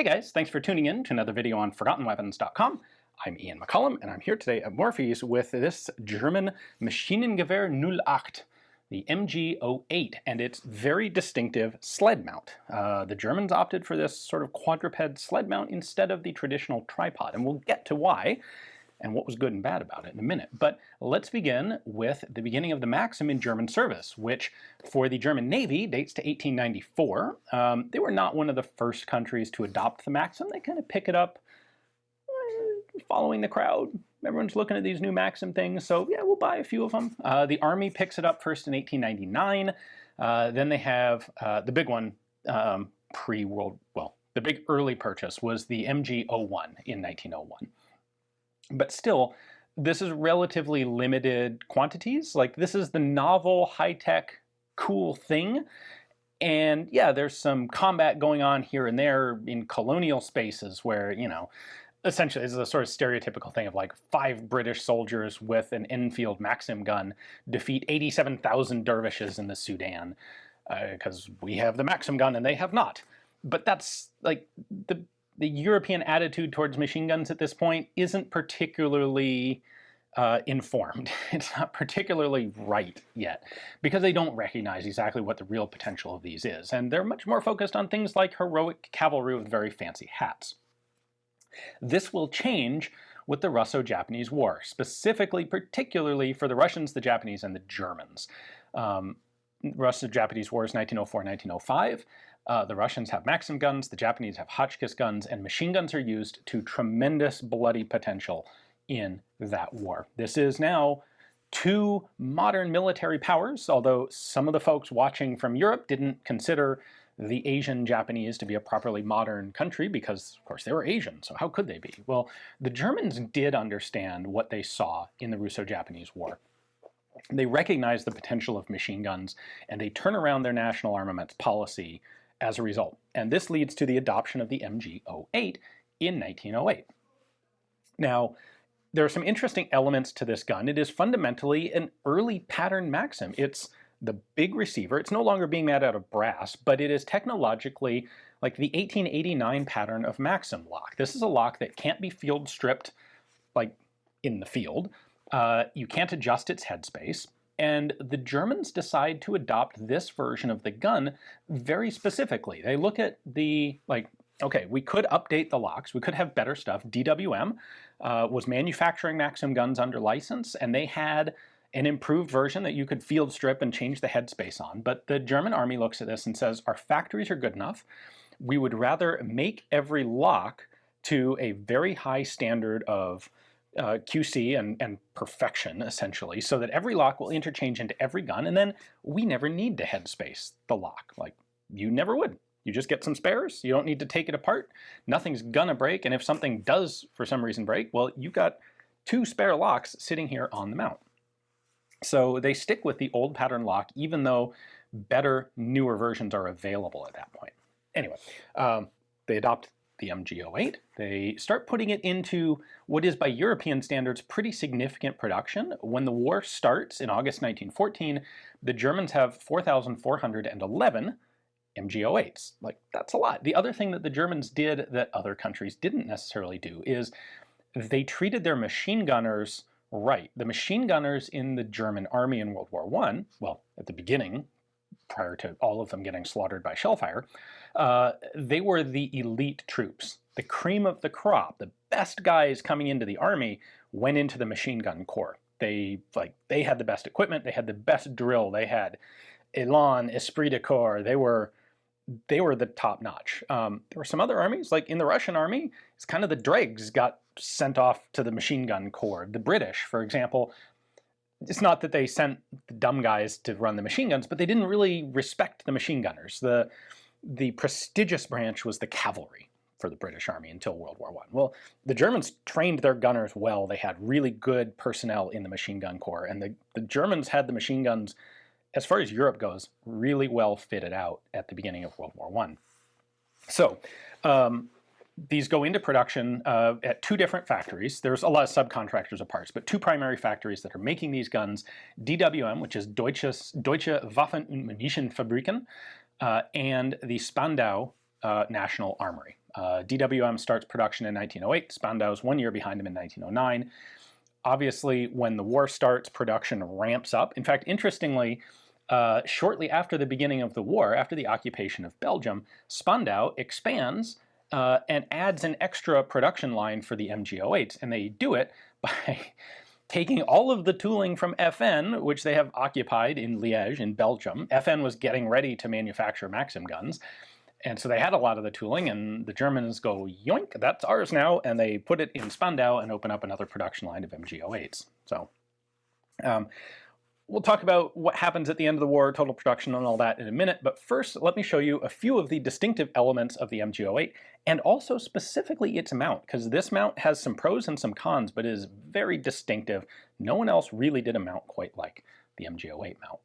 Hey guys, thanks for tuning in to another video on ForgottenWeapons.com. I'm Ian McCollum, and I'm here today at Morphy's with this German Maschinengewehr 08, the MG08, and its very distinctive sled mount. The Germans opted for this sort of quadruped sled mount instead of the traditional tripod, and we'll get to why and what was good and bad about it in a minute. But let's begin with the beginning of the Maxim in German service, which for the German Navy dates to 1894. They were not one of the first countries to adopt the Maxim. They kind of pick it up following the crowd. Everyone's looking at these new Maxim things, so yeah, we'll buy a few of them. The Army picks it up first in 1899. Then they have the big one the big early purchase was the MG01 in 1901. But still, this is relatively limited quantities. Like, this is the novel, high-tech, cool thing. And yeah, there's some combat going on here and there in colonial spaces where, you know, essentially this is a sort of stereotypical thing of like 5 British soldiers with an Enfield Maxim gun defeat 87,000 dervishes in the Sudan. Because we have the Maxim gun and they have not. But that's like the European attitude towards machine guns at this point isn't particularly informed. It's not particularly right yet, because they don't recognize exactly what the real potential of these is, and they're much more focused on things like heroic cavalry with very fancy hats. This will change with the Russo-Japanese War, particularly for the Russians, the Japanese, and the Germans. Russo-Japanese War is 1904-1905. The Russians have Maxim guns, the Japanese have Hotchkiss guns, and machine guns are used to tremendous bloody potential in that war. This is now 2 modern military powers, although some of the folks watching from Europe didn't consider the Asian Japanese to be a properly modern country because, of course, they were Asian, so how could they be? Well, the Germans did understand what they saw in the Russo-Japanese War. They recognized the potential of machine guns, and they turn around their national armaments policy as a result. And this leads to the adoption of the MG08 in 1908. Now, there are some interesting elements to this gun. It is fundamentally an early pattern Maxim. It's the big receiver. It's no longer being made out of brass, but it is technologically like the 1889 pattern of Maxim lock. This is a lock that can't be field stripped like in the field. You can't adjust its headspace. And the Germans decide to adopt this version of the gun very specifically. They look at the, like, okay, we could update the locks. We could have better stuff. DWM was manufacturing Maxim guns under license, and they had an improved version that you could field strip and change the headspace on. But the German army looks at this and says, our factories are good enough. We would rather make every lock to a very high standard of QC and perfection, essentially, so that every lock will interchange into every gun, and then we never need to headspace the lock. Like, you never would. You just get some spares. You don't need to take it apart. Nothing's gonna break, and if something does, for some reason, break, well, you've got 2 spare locks sitting here on the mount. So they stick with the old pattern lock, even though better, newer versions are available at that point. Anyway, they adopt the MG08. They start putting it into what is, by European standards, pretty significant production. When the war starts in August 1914, the Germans have 4,411 MG08s. Like, that's a lot. The other thing that the Germans did that other countries didn't necessarily do is they treated their machine gunners right. The machine gunners in the German army in World War I, well, at the beginning, prior to all of them getting slaughtered by shellfire, they were the elite troops. The cream of the crop, the best guys coming into the army went into the machine gun corps. They had the best equipment, they had the best drill, they had elan, esprit de corps, they were the top notch. There were some other armies, like in the Russian army, it's kind of the dregs got sent off to the machine gun corps. The British, for example, it's not that they sent the dumb guys to run the machine guns, but they didn't really respect the machine gunners. The prestigious branch was the cavalry for the British Army until World War I. Well, the Germans trained their gunners well. They had really good personnel in the machine gun corps, and the Germans had the machine guns, as far as Europe goes, really well fitted out at the beginning of World War I. So, these go into production at 2 different factories. There's a lot of subcontractors of parts, but 2 primary factories that are making these guns. DWM, which is Deutsche Waffen- und Munitionfabriken, and the Spandau National Armory. DWM starts production in 1908. Spandau's 1 year behind him in 1909. Obviously, when the war starts, production ramps up. In fact, interestingly, shortly after the beginning of the war, after the occupation of Belgium, Spandau expands and adds an extra production line for the MG08s, and they do it by taking all of the tooling from FN, which they have occupied in Liège in Belgium. FN was getting ready to manufacture Maxim guns, and so they had a lot of the tooling, and the Germans go, yoink, that's ours now, and they put it in Spandau and open up another production line of MG08s. So we'll talk about what happens at the end of the war, total production and all that in a minute, but first let me show you a few of the distinctive elements of the MG08, and also specifically its mount, because this mount has some pros and some cons, but is very distinctive. No one else really did a mount quite like the MG08 mount.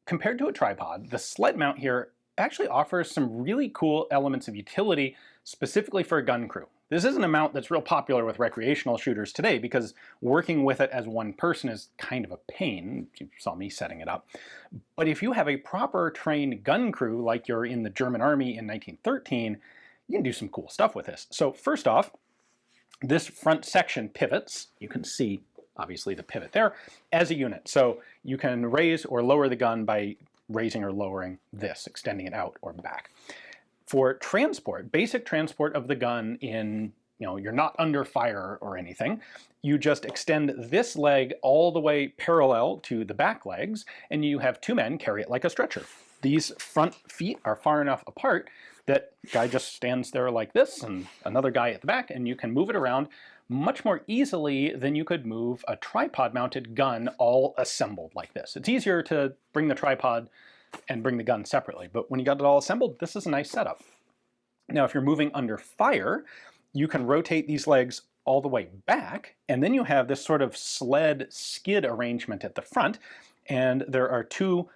Compared to a tripod, the sled mount here actually offers some really cool elements of utility specifically for a gun crew. This isn't a mount that's real popular with recreational shooters today because working with it as one person is kind of a pain. You saw me setting it up. But if you have a proper trained gun crew like you're in the German army in 1913, you can do some cool stuff with this. So first off, this front section pivots. You can see obviously the pivot there as a unit. So you can raise or lower the gun by raising or lowering this, extending it out or back. For transport, basic transport of the gun in, you're not under fire or anything, you just extend this leg all the way parallel to the back legs, and you have two men carry it like a stretcher. These front feet are far enough apart that guy just stands there like this, and another guy at the back, and you can move it around much more easily than you could move a tripod-mounted gun all assembled like this. It's easier to bring the tripod and bring the gun separately, but when you got it all assembled, this is a nice setup. Now, if you're moving under fire, you can rotate these legs all the way back, and then you have this sort of sled skid arrangement at the front, and there are two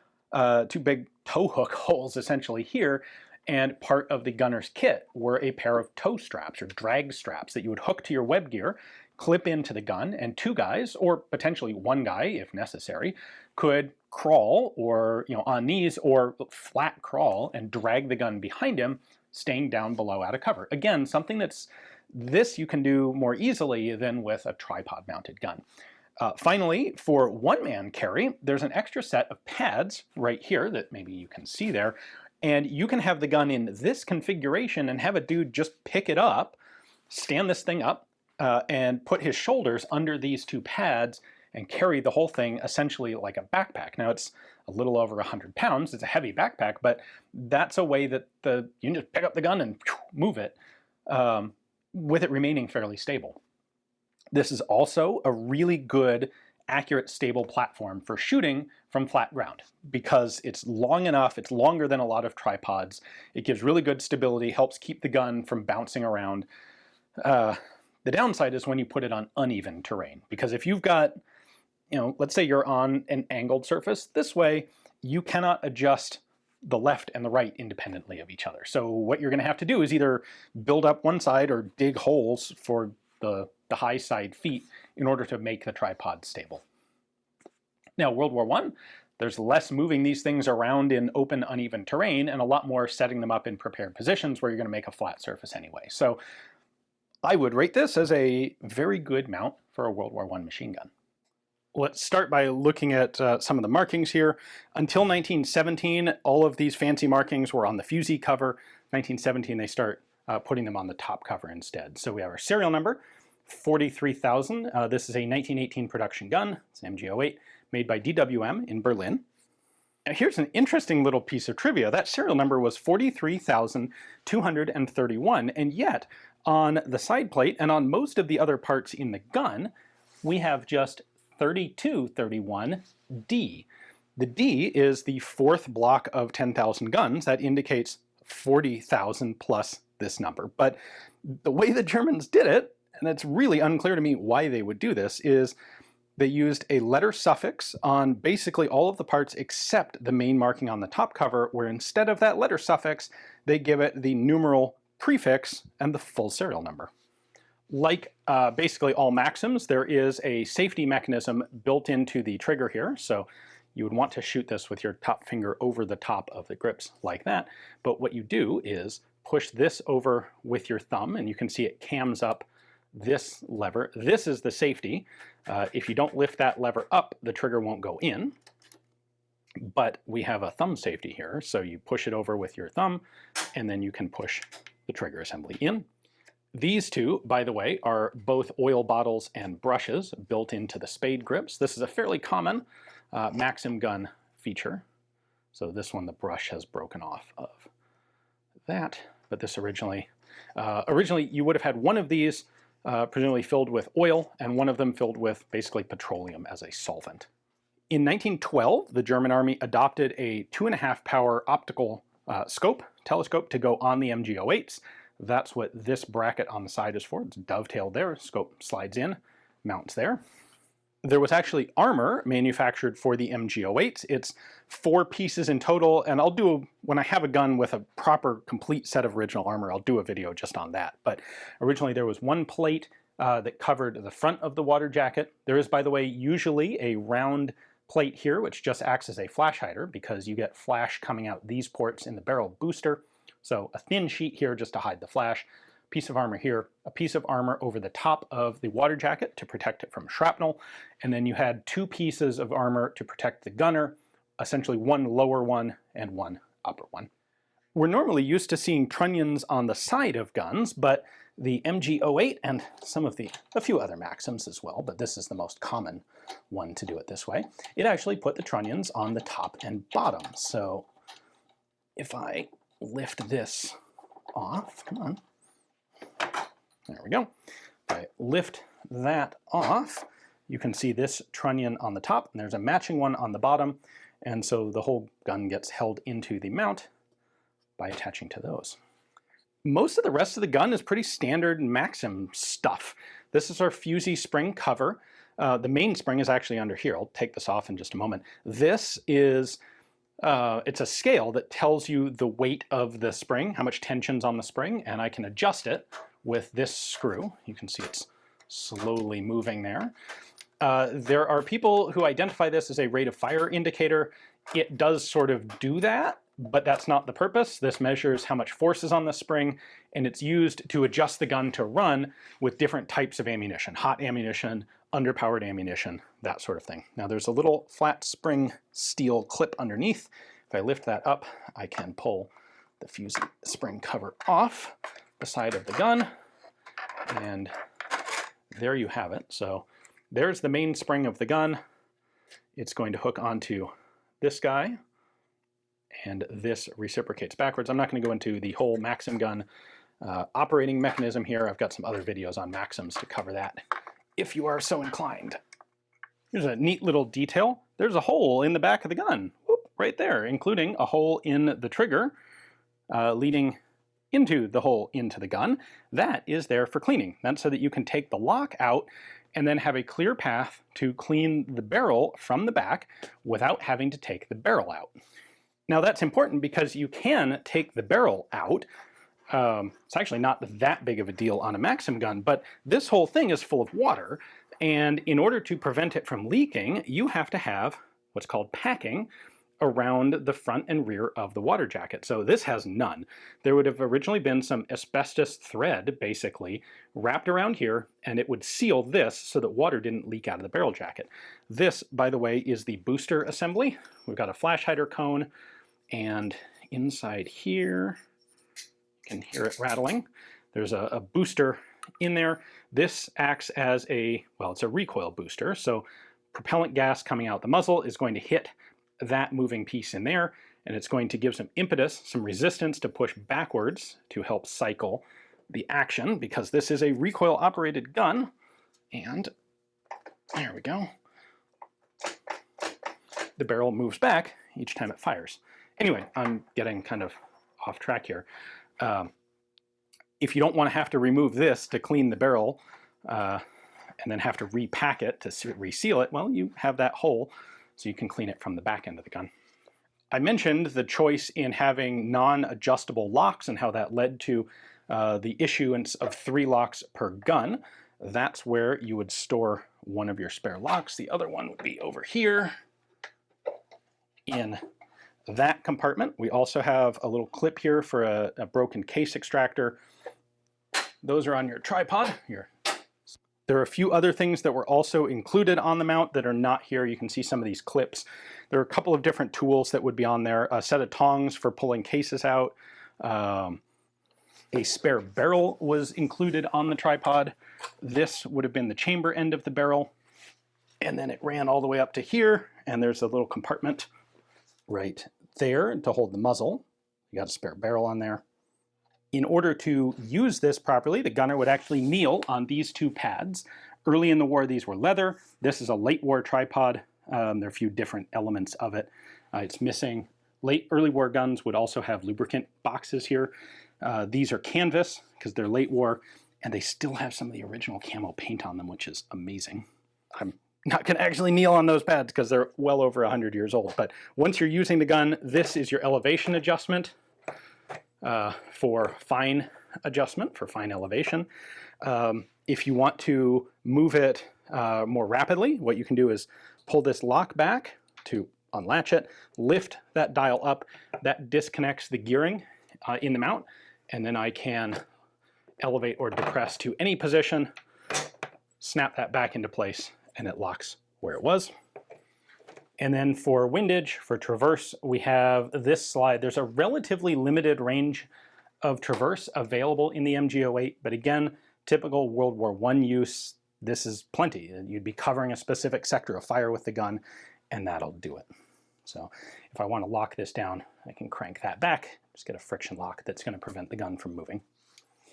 big tow hook holes essentially here, and part of the gunner's kit were a pair of tow straps or drag straps that you would hook to your web gear, clip into the gun, and two guys, or potentially one guy if necessary, could crawl or on knees or flat crawl and drag the gun behind him, staying down below out of cover. Again, something this you can do more easily than with a tripod mounted gun. Finally, for one-man carry, there's an extra set of pads right here that maybe you can see there, and you can have the gun in this configuration and have a dude just pick it up, stand this thing up, and put his shoulders under these two pads and carry the whole thing essentially like a backpack. Now it's a little over 100 pounds, it's a heavy backpack, but that's a way that you can just pick up the gun and move it with it remaining fairly stable. This is also a really good, accurate, stable platform for shooting from flat ground because it's long enough, it's longer than a lot of tripods, it gives really good stability, helps keep the gun from bouncing around. The downside is when you put it on uneven terrain, because if you've got, let's say you're on an angled surface this way, you cannot adjust the left and the right independently of each other. So what you're going to have to do is either build up one side or dig holes for the high side feet in order to make the tripod stable. Now, World War I, there's less moving these things around in open, uneven terrain and a lot more setting them up in prepared positions where you're going to make a flat surface anyway. So I would rate this as a very good mount for a World War I machine gun. Let's start by looking at some of the markings here. Until 1917, all of these fancy markings were on the fusee cover. 1917, they start putting them on the top cover instead. So we have our serial number, 43,000. This is a 1918 production gun. It's an MG08 made by DWM in Berlin. Now here's an interesting little piece of trivia. That serial number was 43,231, and yet on the side plate and on most of the other parts in the gun, we have just 3231D. The D is the fourth block of 10,000 guns. That indicates 40,000 plus this number. But the way the Germans did it, and it's really unclear to me why they would do this, is they used a letter suffix on basically all of the parts except the main marking on the top cover, where instead of that letter suffix, they give it the numeral prefix and the full serial number. Like basically all Maxims, there is a safety mechanism built into the trigger here, so you would want to shoot this with your top finger over the top of the grips like that, but what you do is push this over with your thumb, and you can see it cams up this lever. This is the safety. If you don't lift that lever up, the trigger won't go in. But we have a thumb safety here, so you push it over with your thumb, and then you can push the trigger assembly in. These two, by the way, are both oil bottles and brushes built into the spade grips. This is a fairly common Maxim gun feature. So this one, the brush has broken off of that, but this originally you would have had one of these presumably filled with oil, and one of them filled with basically petroleum as a solvent. In 1912, the German army adopted a 2.5 power optical telescope to go on the MG08s. That's what this bracket on the side is for. It's dovetailed there, scope slides in, mounts there. There was actually armor manufactured for the MG08s. It's 4 pieces in total, and when I have a gun with a proper complete set of original armor, I'll do a video just on that. But originally there was 1 plate that covered the front of the water jacket. There is, by the way, usually a round plate here, which just acts as a flash hider because you get flash coming out these ports in the barrel booster. So a thin sheet here just to hide the flash, piece of armor here, a piece of armor over the top of the water jacket to protect it from shrapnel, and then you had 2 pieces of armor to protect the gunner, essentially 1 lower one and 1 upper one. We're normally used to seeing trunnions on the side of guns, but the MG08 and a few other Maxims as well, but this is the most common one to do it this way. It actually put the trunnions on the top and bottom. So if I lift this off, come on, there we go. If I lift that off, you can see this trunnion on the top, and there's a matching one on the bottom, and so the whole gun gets held into the mount by attaching to those. Most of the rest of the gun is pretty standard Maxim stuff. This is our fusee spring cover. The main spring is actually under here. I'll take this off in just a moment. This is, it's a scale that tells you the weight of the spring, how much tension's on the spring, and I can adjust it with this screw. You can see it's slowly moving there. There are people who identify this as a rate of fire indicator. It does sort of do that, but that's not the purpose. This measures how much force is on the spring, and it's used to adjust the gun to run with different types of ammunition, hot ammunition, underpowered ammunition, that sort of thing. Now there's a little flat spring steel clip underneath. If I lift that up, I can pull the fusee spring cover off the side of the gun, and there you have it. So there's the main spring of the gun. It's going to hook onto this guy, and this reciprocates backwards. I'm not going to go into the whole Maxim gun operating mechanism here. I've got some other videos on Maxims to cover that if you are so inclined. Here's a neat little detail. There's a hole in the back of the gun, whoop, right there, including a hole in the trigger leading into the hole into the gun. That is there for cleaning. That's so that you can take the lock out and then have a clear path to clean the barrel from the back without having to take the barrel out. Now that's important because you can take the barrel out. It's actually not that big of a deal on a Maxim gun, but this whole thing is full of water, and in order to prevent it from leaking, you have to have what's called packing around the front and rear of the water jacket. So this has none. There would have originally been some asbestos thread, basically, wrapped around here, and it would seal this so that water didn't leak out of the barrel jacket. This, by the way, is the booster assembly. We've got a flash hider cone, and inside here, you can hear it rattling. There's a booster in there. This acts as it's a recoil booster, so propellant gas coming out the muzzle is going to hit that moving piece in there, and it's going to give some impetus, some resistance to push backwards to help cycle the action, because this is a recoil operated gun. And there we go. The barrel moves back each time it fires. Anyway, I'm getting kind of off track here. If you don't want to have to remove this to clean the barrel and then have to repack it to reseal it, well, you have that hole so you can clean it from the back end of the gun. I mentioned the choice in having non-adjustable locks and how that led to the issuance of 3 locks per gun. That's where you would store one of your spare locks. The other one would be over here in that compartment. We also have a little clip here for a broken case extractor. Those are on your tripod here. There are a few other things that were also included on the mount that are not here. You can see some of these clips. There are a couple of different tools that would be on there. A set of tongs for pulling cases out. A spare barrel was included on the tripod. This would have been the chamber end of the barrel. And then it ran all the way up to here, and there's a little compartment right there to hold the muzzle. You got a spare barrel on there. In order to use this properly, the gunner would actually kneel on these two pads. Early in the war, these were leather. This is a late war tripod. There are a few different elements of it. It's missing. Early war guns would also have lubricant boxes here. These are canvas because they're late war, and they still have some of the original camo paint on them, which is amazing. I'm not going to actually kneel on those pads because they're well over 100 years old. But once you're using the gun, this is your elevation adjustment for fine adjustment, for fine elevation. If you want to move it more rapidly, what you can do is pull this lock back to unlatch it, lift that dial up. That disconnects the gearing in the mount, and then I can elevate or depress to any position, snap that back into place, and it locks where it was. And then for windage, for traverse, we have this slide. There's a relatively limited range of traverse available in the MG08, but again, typical World War I use, this is plenty. You'd be covering a specific sector of fire with the gun, and that'll do it. So if I want to lock this down, I can crank that back, just get a friction lock that's going to prevent the gun from moving.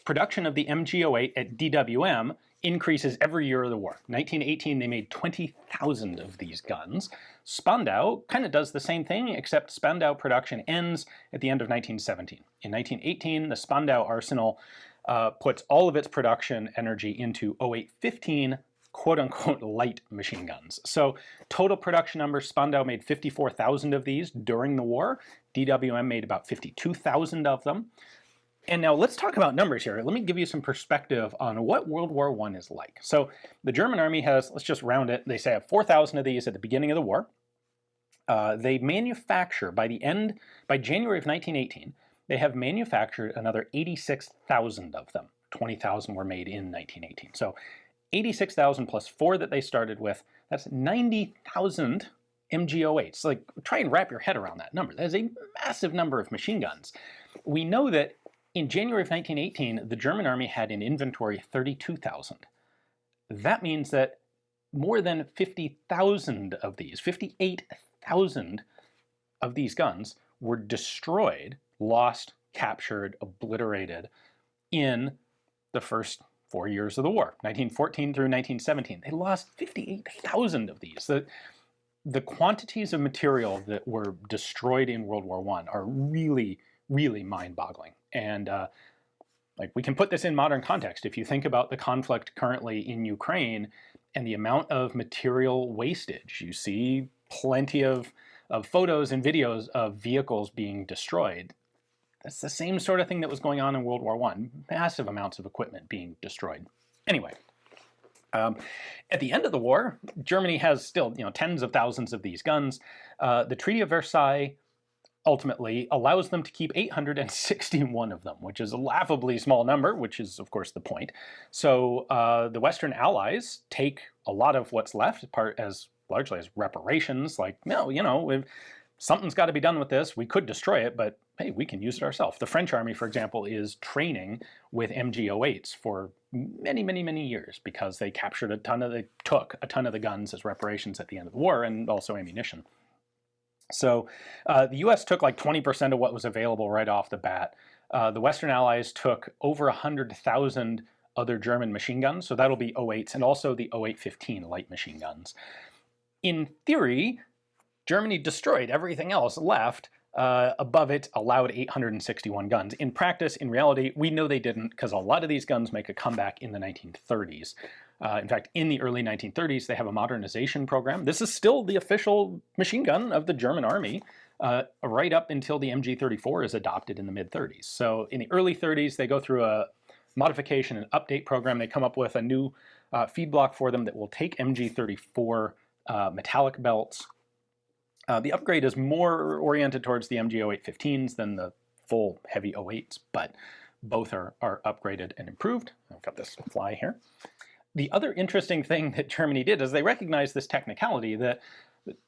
Production of the MG08 at DWM increases every year of the war. 1918, they made 20,000 of these guns. Spandau kind of does the same thing, except Spandau production ends at the end of 1917. In 1918, the Spandau Arsenal puts all of its production energy into 08-15 quote-unquote light machine guns. So total production numbers, Spandau made 54,000 of these during the war. DWM made about 52,000 of them. And now let's talk about numbers here. Let me give you some perspective on what World War I is like. So the German army has, let's just round it, they say have 4,000 of these at the beginning of the war. They manufacture, by January of 1918, they have manufactured another 86,000 of them. 20,000 were made in 1918. So 86,000 plus 4 that they started with, that's 90,000 MG08s. Like, try and wrap your head around that number. That is a massive number of machine guns. We know that in January of 1918, the German army had in inventory 32,000. That means that more than 50,000 of these, 58,000 of these guns were destroyed, lost, captured, obliterated in the first 4 years of the war, 1914 through 1917. They lost 58,000 of these. The quantities of material that were destroyed in World War I are really, really mind-boggling. And like, we can put this in modern context. If you think about the conflict currently in Ukraine and the amount of material wastage, you see plenty of photos and videos of vehicles being destroyed. That's the same sort of thing that was going on in World War I. Massive amounts of equipment being destroyed. Anyway, at the end of the war, Germany has still, tens of thousands of these guns. The Treaty of Versailles ultimately allows them to keep 861 of them, which is a laughably small number, which is, of course, the point. So the Western Allies take a lot of what's left largely as reparations, like, no, something's got to be done with this. We could destroy it, but hey, we can use it ourselves. The French army, for example, is training with MG08s for many, many, many years because they took a ton of the guns as reparations at the end of the war, and also ammunition. So the US took like 20% of what was available right off the bat. The Western Allies took over 100,000 other German machine guns, so that'll be 08s, and also the 08-15 light machine guns. In theory, Germany destroyed everything else left. Above it, allowed 861 guns. In practice, in reality, we know they didn't, because a lot of these guns make a comeback in the 1930s. In fact, in the early 1930s, they have a modernization program. This is still the official machine gun of the German army, right up until the MG34 is adopted in the mid-30s. So in the early 30s, they go through a modification and update program. They come up with a new feed block for them that will take MG34 metallic belts, The upgrade is more oriented towards the MG08 15s than the full heavy 08s, but both are upgraded and improved. I've got this fly here. The other interesting thing that Germany did is they recognized this technicality that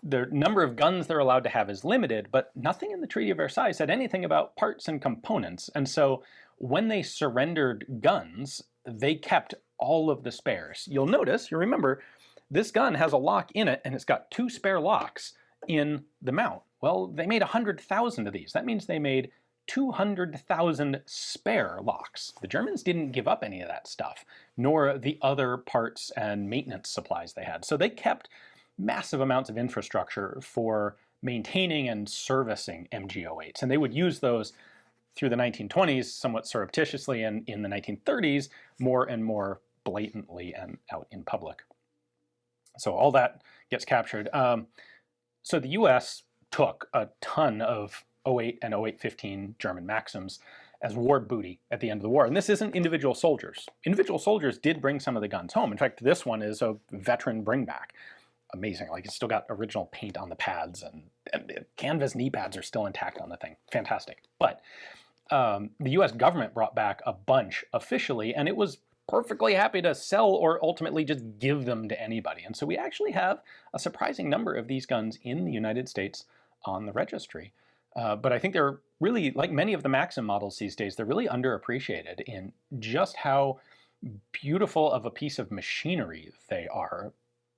the number of guns they're allowed to have is limited, but nothing in the Treaty of Versailles said anything about parts and components. And so when they surrendered guns, they kept all of the spares. You'll notice, you remember, this gun has a lock in it and it's got 2 spare locks in the mount. Well, they made 100,000 of these. That means they made 200,000 spare locks. The Germans didn't give up any of that stuff, nor the other parts and maintenance supplies they had. So they kept massive amounts of infrastructure for maintaining and servicing MG08s. And they would use those through the 1920s somewhat surreptitiously, and in the 1930s more and more blatantly and out in public. So all that gets captured. So the US took a ton of 08 and 08-15 German Maxims as war booty at the end of the war. And this isn't individual soldiers. Individual soldiers did bring some of the guns home. In fact, this one is a veteran bringback. Amazing. Like, it's still got original paint on the pads, and the canvas knee pads are still intact on the thing. Fantastic. But the US government brought back a bunch officially, and it was perfectly happy to sell or ultimately just give them to anybody. And so we actually have a surprising number of these guns in the United States on the registry. But I think they're really, like many of the Maxim models these days, they're really underappreciated in just how beautiful of a piece of machinery they are,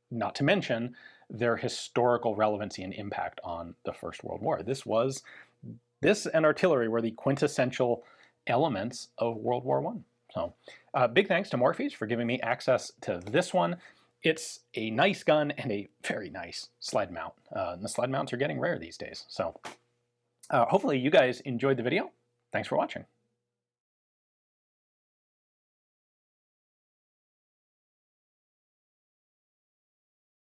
not to mention their historical relevancy and impact on the First World War. This and artillery were the quintessential elements of World War I. So big thanks to Morphy's for giving me access to this one. It's a nice gun and a very nice sled mount. And the sled mounts are getting rare these days. So hopefully you guys enjoyed the video. Thanks for watching.